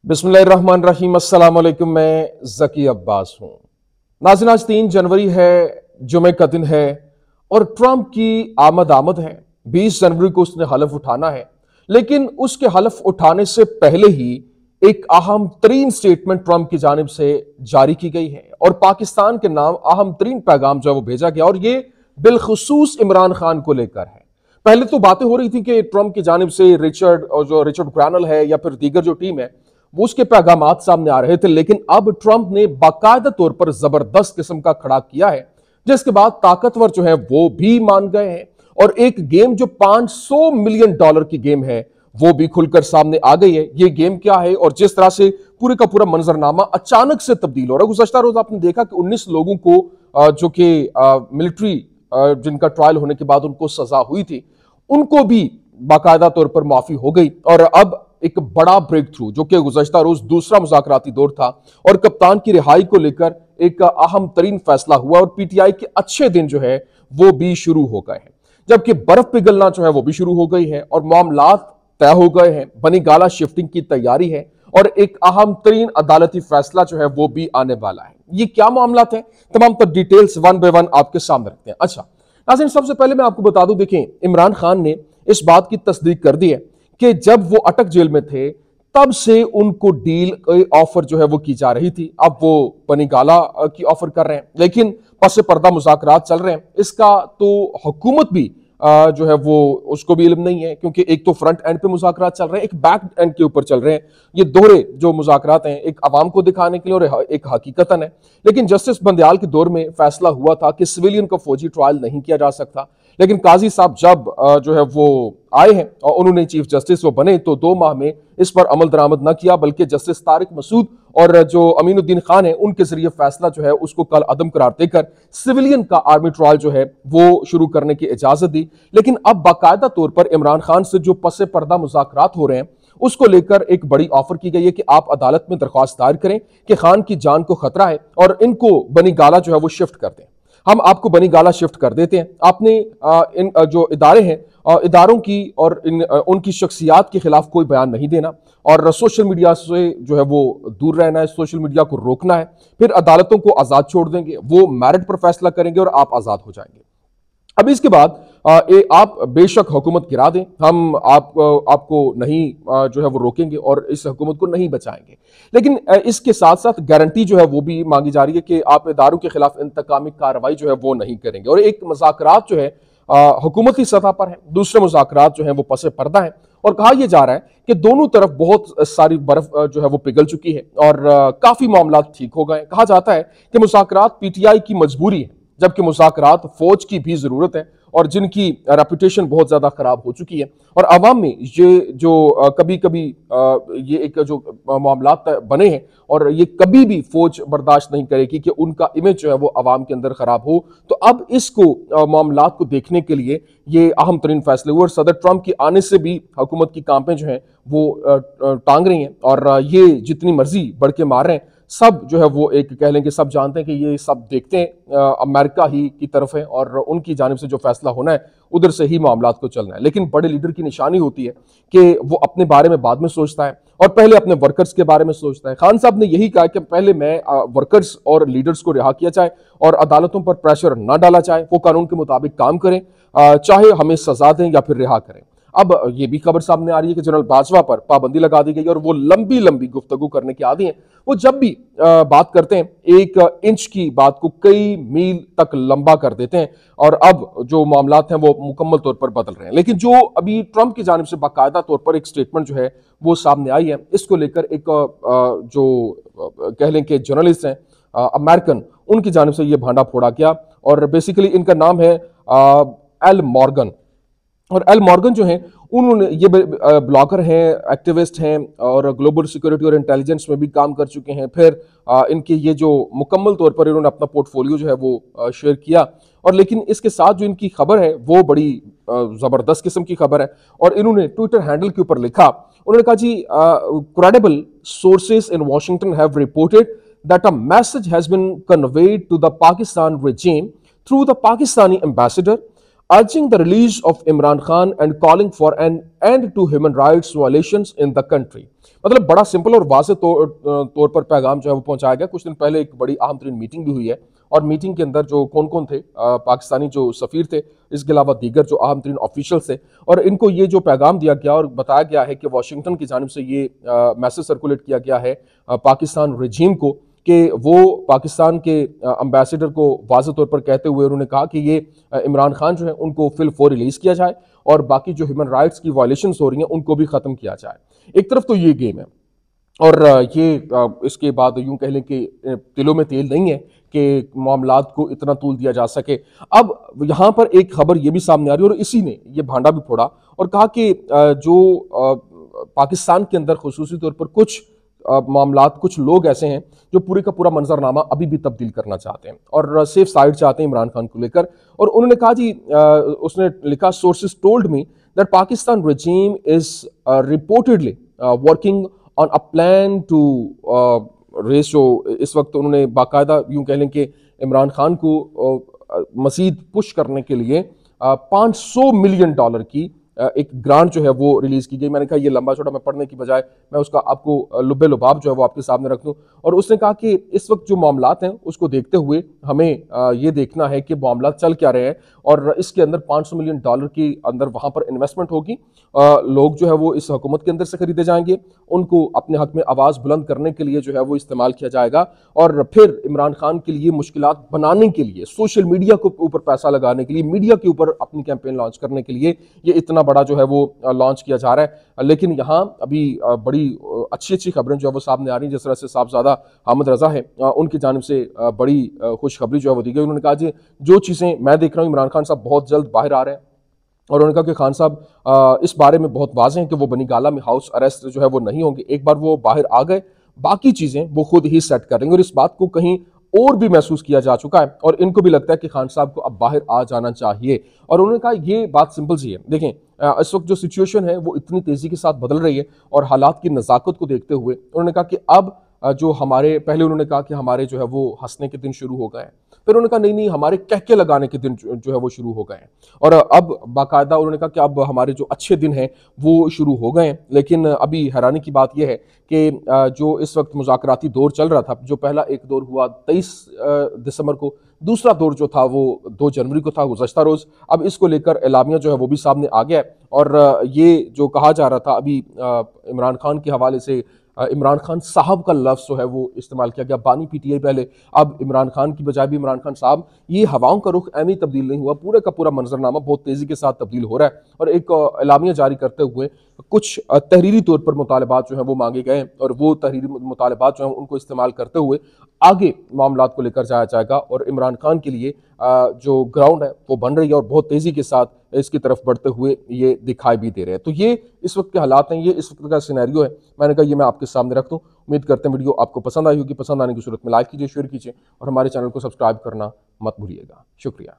बिस्मिल्लाहिर्रहमानिर्रहीम, अस्सलाम वालेकुम। मैं जकी अब्बास हूं। नाज़रीन, आज 3 जनवरी है, जुमे का दिन है और ट्रंप की आमद है। 20 जनवरी को उसने हलफ उठाना है, लेकिन उसके हलफ उठाने से पहले ही एक अहम तरीन स्टेटमेंट ट्रंप की जानिब से जारी की गई है और पाकिस्तान के नाम अहम तरीन पैगाम जो है वो भेजा गया और ये बिलखुसूस इमरान खान को लेकर है। पहले तो बातें हो रही थी कि ट्रंप की जानिब से रिचर्ड ग्रैनल है या फिर दीगर जो टीम है वो उसके पैगामात सामने आ रहे थे, लेकिन अब ट्रंप ने बाकायदा तौर पर जबरदस्त किस्म का खड़ा किया है, जिसके बाद ताकतवर जो है वो भी मान गए हैं और एक गेम जो $500 मिलियन की गेम है वो भी खुलकर सामने आ गई है। ये गेम क्या है और जिस तरह से पूरे का पूरा मंजरनामा अचानक से तब्दील हो रहा है। गुज़श्ता रोज आपने देखा कि 19 लोगों को जो कि मिलिट्री जिनका ट्रायल होने के बाद उनको सजा हुई थी, उनको भी बाकायदा तौर पर माफी हो गई और अब एक बड़ा ब्रेक थ्रू जो कि गुज़श्ता रोज दूसरा मुज़ाकराती दौर था और कप्तान की रिहाई को लेकर एक अहम तरीन फैसला हुआ और पीटीआई के अच्छे दिन जो है वो भी शुरू हो गए हैं, जबकि बर्फ पिघलना जो है वो भी शुरू हो गई है और मामलात तय हो गए हैं। बनी गाला शिफ्टिंग की तैयारी है और एक अहम तरीन अदालती फैसला जो है वो भी आने वाला है। ये क्या मामलात हैं, तमाम तर डिटेल्स वन बाय वन आपके सामने रखते हैं। अच्छा नाज़रीन, सबसे पहले मैं आपको बता दूं, देखें, इमरान खान ने इस बात की तस्दीक कर दी है कि जब वो अटक जेल में थे तब से उनको डील ऑफर जो है वो की जा रही थी। अब वो बनी गाला की ऑफर कर रहे हैं, लेकिन पस पर्दा मुज़ाकरात चल रहे हैं। इसका तो हुकूमत भी जो है वो उसको भी इल्म नहीं है, क्योंकि एक तो फ्रंट एंड पे मुज़ाकरात चल रहे हैं, एक बैक एंड के ऊपर चल रहे हैं। ये दोहरे जो मुज़ाकरात हैं, एक अवाम को दिखाने के लिए और एक हकीकतन है। लेकिन जस्टिस बंदयाल के दौर में फैसला हुआ था कि सिविलियन का फौजी ट्रायल नहीं किया जा सकता, लेकिन काजी साहब जब जो है वो आए हैं और उन्होंने चीफ जस्टिस वो बने तो 2 माह में इस पर अमल दरामद न किया, बल्कि जस्टिस तारिक मसूद और जो अमीनुद्दीन खान है उनके जरिए फैसला जो है उसको कल अदम करार देकर सिविलियन का आर्मी ट्रायल जो है वो शुरू करने की इजाजत दी। लेकिन अब बाकायदा तौर पर इमरान खान से जो पसे पर्दा मुज़ाकरात हो रहे हैं उसको लेकर एक बड़ी ऑफर की गई है कि आप अदालत में दरख्वास्त दायर करें कि खान की जान को खतरा है और इनको बनी गाला जो है वो शिफ्ट कर दें। हम आपको बनी गाला शिफ्ट कर देते हैं। आपने इन जो इदारे हैं इदारों की और उनकी शख्सियात के खिलाफ कोई बयान नहीं देना और सोशल मीडिया से जो है वो दूर रहना है, सोशल मीडिया को रोकना है। फिर अदालतों को आज़ाद छोड़ देंगे, वो मेरिट पर फैसला करेंगे और आप आज़ाद हो जाएंगे। अब इसके बाद आप बेशक हुकूमत गिरा दें, हम आपको नहीं जो है वो रोकेंगे और इस हुकूमत को नहीं बचाएंगे। लेकिन इसके साथ साथ गारंटी जो है वो भी मांगी जा रही है कि आप इदारों के खिलाफ इंतकामी कार्रवाई जो है वो नहीं करेंगे। और एक मुज़ाकरात जो है हुकूमती सतह पर है, दूसरे मुज़ाकरात जो है वो पसे पर्दा है और कहा यह जा रहा है कि दोनों तरफ बहुत सारी बर्फ जो है वो पिघल चुकी है और काफी मामला ठीक हो गए। कहा जाता है कि मुज़ाकरात पीटीआई की मजबूरी है, जबकि मुज़ाकरात फौज की भी जरूरत है और जिनकी रेपुटेशन बहुत ज्यादा खराब हो चुकी है और अवाम में ये जो कभी कभी ये एक जो मामलात बने हैं और ये कभी भी फौज बर्दाश्त नहीं करेगी कि उनका इमेज जो है वो अवाम के अंदर खराब हो। तो अब इसको मामलात को देखने के लिए ये अहम तरीन फैसले हुए और सदर ट्रंप की आने से भी हुकूमत की कांपें जो हैं वो टांग रही हैं और ये जितनी मर्जी बढ़ के मार रहे हैं, सब जो है वो एक कह लें कि सब जानते हैं कि ये सब देखते हैं अमेरिका ही की तरफ है और उनकी जानिब से जो फैसला होना है उधर से ही मामलात को चलना है। लेकिन बड़े लीडर की निशानी होती है कि वो अपने बारे में बाद में सोचता है और पहले अपने वर्कर्स के बारे में सोचता है। खान साहब ने यही कहा कि पहले मैं वर्कर्स और लीडर्स को रिहा किया जाए और अदालतों पर प्रेशर ना डाला जाए, वो कानून के मुताबिक काम करें, चाहे हमें सजा दें या फिर रिहा करें। अब ये भी खबर सामने आ रही है कि जनरल बाजवा पर पाबंदी लगा दी गई और वो लंबी लंबी गुफ्तगू करने के आदी हैं। वो जब भी बात करते हैं 1 इंच की बात को कई मील तक लंबा कर देते हैं और अब जो मामलात हैं वो मुकम्मल तौर पर बदल रहे हैं। लेकिन जो अभी ट्रंप की जानिब से बाकायदा तौर पर एक स्टेटमेंट जो है वो सामने आई है, इसको लेकर एक जो कह लें कि जर्नलिस्ट हैं अमेरिकन, उनकी जानिब से ये भांडा फोड़ा गया और बेसिकली इनका नाम है एल मॉर्गन। और एल मॉर्गन जो हैं उन्होंने ये ब्लॉगर हैं, एक्टिविस्ट हैं और ग्लोबल सिक्योरिटी और इंटेलिजेंस में भी काम कर चुके हैं। फिर इनके ये जो मुकम्मल तौर पर इन्होंने अपना पोर्टफोलियो जो है वो शेयर किया और लेकिन इसके साथ जो इनकी खबर है वो बड़ी ज़बरदस्त किस्म की खबर है और इन्होंने ट्विटर हैंडल के ऊपर लिखा, उन्होंने कहा जी credible sources in Washington have reported that a message has been conveyed to the Pakistan regime through the Pakistani ambassador urging the release of Imran Khan and calling for an end to human rights violations in the country. मतलब बड़ा simple और वाज़ेह तौर पर पैगाम जो है वो पहुंचाया गया। कुछ दिन पहले एक बड़ी अहम तरीन मीटिंग भी हुई है और मीटिंग के अंदर जो कौन कौन थे, पाकिस्तानी जो सफ़ीर थे, इसके अलावा दीगर जो अहम तरीन ऑफिशियल्स थे, और इनको ये जो पैगाम दिया गया और बताया गया है कि वाशिंगटन की जानिब से ये मैसेज सर्कुलेट किया गया है पाकिस्तान रजीम को कि वो पाकिस्तान के एम्बेसडर को वाज़ेह तौर पर कहते हुए उन्होंने कहा कि ये इमरान खान जो है उनको फिल फोर रिलीज़ किया जाए और बाकी जो ह्यूमन राइट्स की वायलेशंस हो रही हैं उनको भी ख़त्म किया जाए। एक तरफ तो ये गेम है और ये इसके बाद यूं कह लें कि तिलों में तेल नहीं है कि मामलात को इतना तूल दिया जा सके। अब यहाँ पर एक खबर ये भी सामने आ रही है और इसी ने ये भांडा भी फोड़ा और कहा कि जो पाकिस्तान के अंदर खुसूसी तौर पर कुछ मामलात, कुछ लोग ऐसे हैं जो पूरे का पूरा मंजरनामा अभी भी तब्दील करना चाहते हैं और सेफ साइड चाहते हैं इमरान खान को लेकर। और उन्होंने कहा जी, उसने लिखा, sources told me that Pakistan regime is reportedly working on a plan to raise, जो इस वक्त उन्होंने बाकायदा यूं कह लें कि इमरान खान को मजीद पुश करने के लिए $500 मिलियन की एक ग्रांट जो है वो रिलीज की गई। मैंने कहा ये लंबा छोटा मैं पढ़ने की बजाय मैं उसका आपको लुब्बे लुबाब जो है वो आपके सामने रख दूं। और उसने कहा कि इस वक्त जो मामलात हैं उसको देखते हुए हमें ये देखना है कि मामलात चल क्या रहे हैं और इसके अंदर $500 मिलियन की अंदर वहां पर इन्वेस्टमेंट होगी। लोग जो है वो इस हुकूमत के अंदर से खरीदे जाएंगे, उनको अपने हक में आवाज़ बुलंद करने के लिए जो है वो इस्तेमाल किया जाएगा और फिर इमरान खान के लिए मुश्किलात बनाने के लिए, सोशल मीडिया के ऊपर पैसा लगाने के लिए, मीडिया के ऊपर अपनी कैंपेन लॉन्च करने के लिए ये इतना बड़ा जो है वो लॉन्च किया जा रहा है। लेकिन यहाँ अभी बड़ी अच्छी खबरें जो है वो सामने आ रही हैं। जिस तरह से साहबजादा हामिद रजा है, उनकी जानिब से बड़ी खुशखबरी जो है वो दी गई। उन्होंने कहा जी, जो चीज़ें मैं देख रहा हूँ, इमरान खान साहब बहुत जल्द बाहर आ रहे हैं और उन्होंने कहा कि खान साहब इस बारे में बहुत वाज़ेह हैं कि वो बनी गाला में हाउस अरेस्ट जो है वो नहीं होंगे। एक बार वो बाहर आ गए, बाकी चीज़ें वो खुद ही सेट करेंगे और इस बात को कहीं और भी महसूस किया जा चुका है और इनको भी लगता है कि खान साहब को अब बाहर आ जाना चाहिए। और उन्होंने कहा ये बात सिंपल सी है, देखें इस वक्त जो सिचुएशन है वो इतनी तेजी के साथ बदल रही है और हालात की नज़ाकत को देखते हुए उन्होंने कहा कि अब जो हमारे, पहले उन्होंने कहा कि हमारे जो है वो हंसने के दिन शुरू हो गए हैं, फिर उन्होंने कहा नहीं हमारे कहके लगाने के दिन जो है वो शुरू हो गए हैं और अब बाकायदा उन्होंने कहा कि अब हमारे जो अच्छे दिन हैं वो शुरू हो गए हैं। लेकिन अभी हैरानी की बात यह है कि जो इस वक्त मुज़ाकराती दौर चल रहा था, जो पहला एक दौर हुआ 23 दिसंबर को, दूसरा दौर जो था वो 2 जनवरी को था, गुज़श्ता रोज़। अब इसको लेकर एलामिया जो है वो भी सामने आ गया है और ये जो कहा जा रहा था अभी इमरान खान के हवाले से, इमरान खान साहब का लफ्ज़ जो है वो इस्तेमाल किया गया, बानी पीटीआई पहले, अब इमरान खान की बजाय भी इमरान खान साहब। ये हवाओं का रुख ऐनी तब्दील नहीं हुआ, पूरे का पूरा मंजरनामा बहुत तेज़ी के साथ तब्दील हो रहा है और एक एलामिया जारी करते हुए कुछ तहरीरी तौर पर मुतालबात जो हैं वो मांगे गए और वो तहरीरी मुतालबात जो हैं उनको इस्तेमाल करते हुए आगे मामलात को लेकर जाया जाएगा और इमरान खान के लिए जो ग्राउंड है वो बन रही है और बहुत तेज़ी के साथ इसकी तरफ बढ़ते हुए ये दिखाई भी दे रहे हैं। तो ये इस वक्त के हालात हैं, ये इस वक्त का सिनेरियो है। मैंने कहा ये मैं आपके सामने रख दूं। उम्मीद करते हैं वीडियो आपको पसंद आई होगी। पसंद आने की सूरत में लाइक कीजिए, शेयर कीजिए और हमारे चैनल को सब्सक्राइब करना मत भूलिएगा। शुक्रिया।